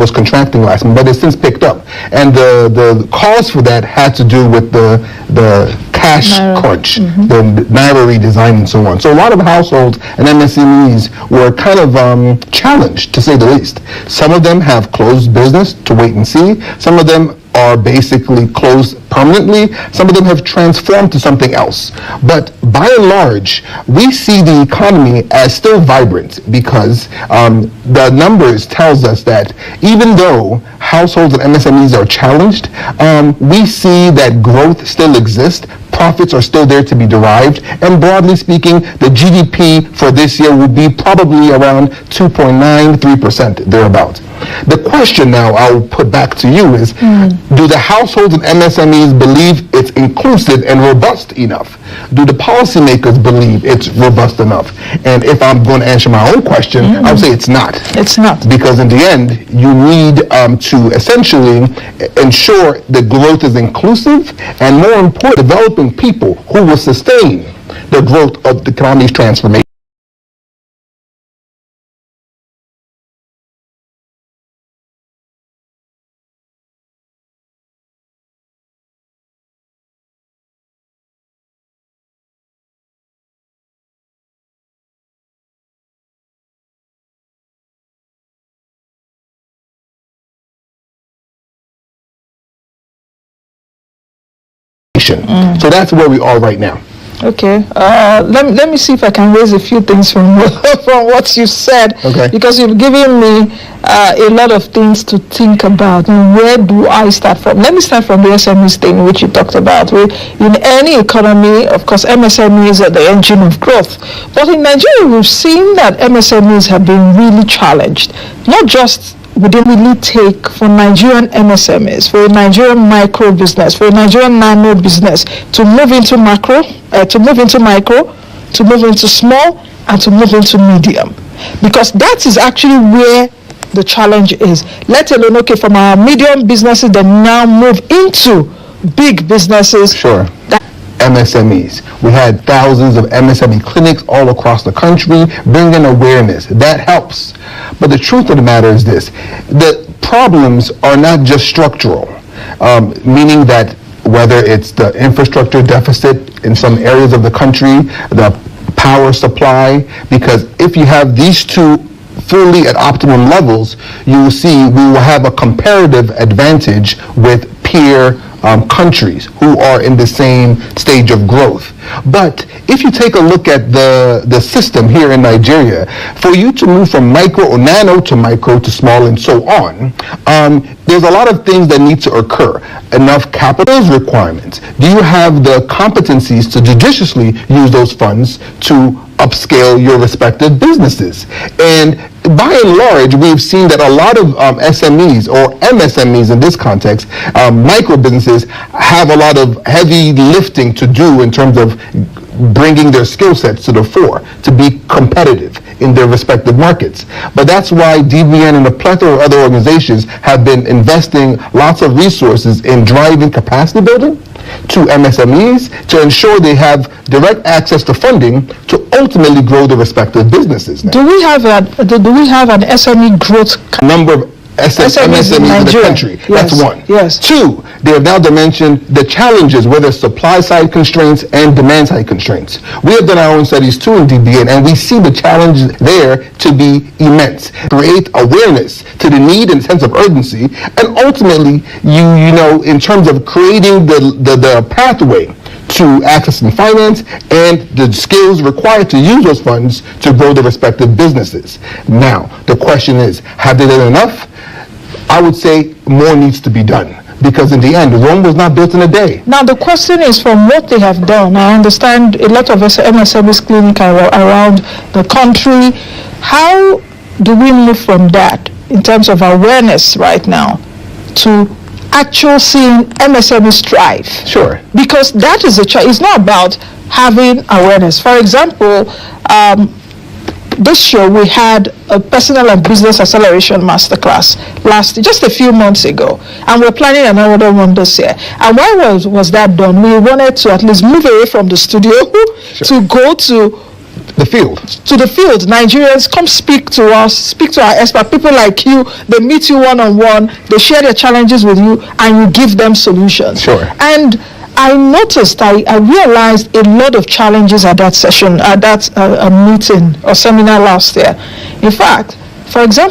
was contracting last month, but it's since picked up. And the cause for that had to do with the cash crunch, the Naira redesign and so on. So a lot of households and MSMEs were kind of challenged, to say the least. Some of them have closed business to wait and see. Some of them are basically closed permanently. Some of them have transformed to something else. But by and large, we see the economy as still vibrant because the numbers tells us that even though households and MSMEs are challenged, we see that growth still exists. Profits are still there to be derived, and broadly speaking, the GDP for this year will be probably around 2.93%, thereabout. The question now I'll put back to you is, do the households and MSMEs believe it's inclusive and robust enough? Do the policymakers believe it's robust enough? And if I'm going to answer my own question, I would say it's not. It's not. Because in the end, you need to essentially ensure that growth is inclusive and, more important, developing people who will sustain the growth of the economy's transformation. So that's where we are right now. Okay. Let me see if I can raise a few things from what you said. Okay. Because you've given me a lot of things to think about. And where do I start from? Let me start from the SMEs thing, which you talked about. In any economy, of course, MSMEs are the engine of growth. But in Nigeria, we've seen that MSMEs have been really challenged. Not just would it really take for Nigerian MSMEs, for a Nigerian micro business, for a Nigerian nano business to move into macro, to move into micro, to move into small, and to move into medium? Because that is actually where the challenge is. Let alone, okay, from our medium businesses, then now move into big businesses. Sure. MSMEs. We had thousands of MSME clinics all across the country bringing awareness. That helps. But the truth of the matter is this. The problems are not just structural, meaning that whether it's the infrastructure deficit in some areas of the country, the power supply, because if you have these two fully at optimum levels, you will see we will have a comparative advantage with peer countries who are in the same stage of growth. But if you take a look at the system here in Nigeria, for you to move from micro or nano to micro to small and so on, there's a lot of things that need to occur. Enough capital requirements. Do you have the competencies to judiciously use those funds to upscale your respective businesses? And by and large, we've seen that a lot of SMEs or MSMEs in this context, micro businesses, have a lot of heavy lifting to do in terms of bringing their skill sets to the fore to be competitive in their respective markets. But that's why DBN and a plethora of other organizations have been investing lots of resources in driving capacity building to MSMEs to ensure they have direct access to funding to ultimately grow their respective businesses. Do we have an SME growth number of MSMEs in the country? Yes. That's one. Yes. Two, they have now dimensioned the challenges, whether supply side constraints and demand side constraints. We have done our own studies too in DBN, and we see the challenge there to be immense. Create awareness to the need and sense of urgency, and ultimately, you know, in terms of creating the pathway to accessing finance and the skills required to use those funds to grow their respective businesses. Now, the question is, have they done enough? I would say more needs to be done, because in the end, Rome was not built in a day. Now, the question is, from what they have done, I understand a lot of MSMEs clinics around the country. How do we move from that in terms of awareness right now to actual seeing MSMEs thrive? Sure. Because that is it's not about having awareness. For example, this year we had a personal and business acceleration masterclass just a few months ago, and we're planning another one this year. And why was that done? We wanted to at least move away from the studio to go to The field. To the field. Nigerians, come speak to us, speak to our experts. People like you, they meet you one-on-one, they share their challenges with you, and you give them solutions. Sure. And I noticed, I realized a lot of challenges at that session, at that meeting or seminar last year. In fact, for example,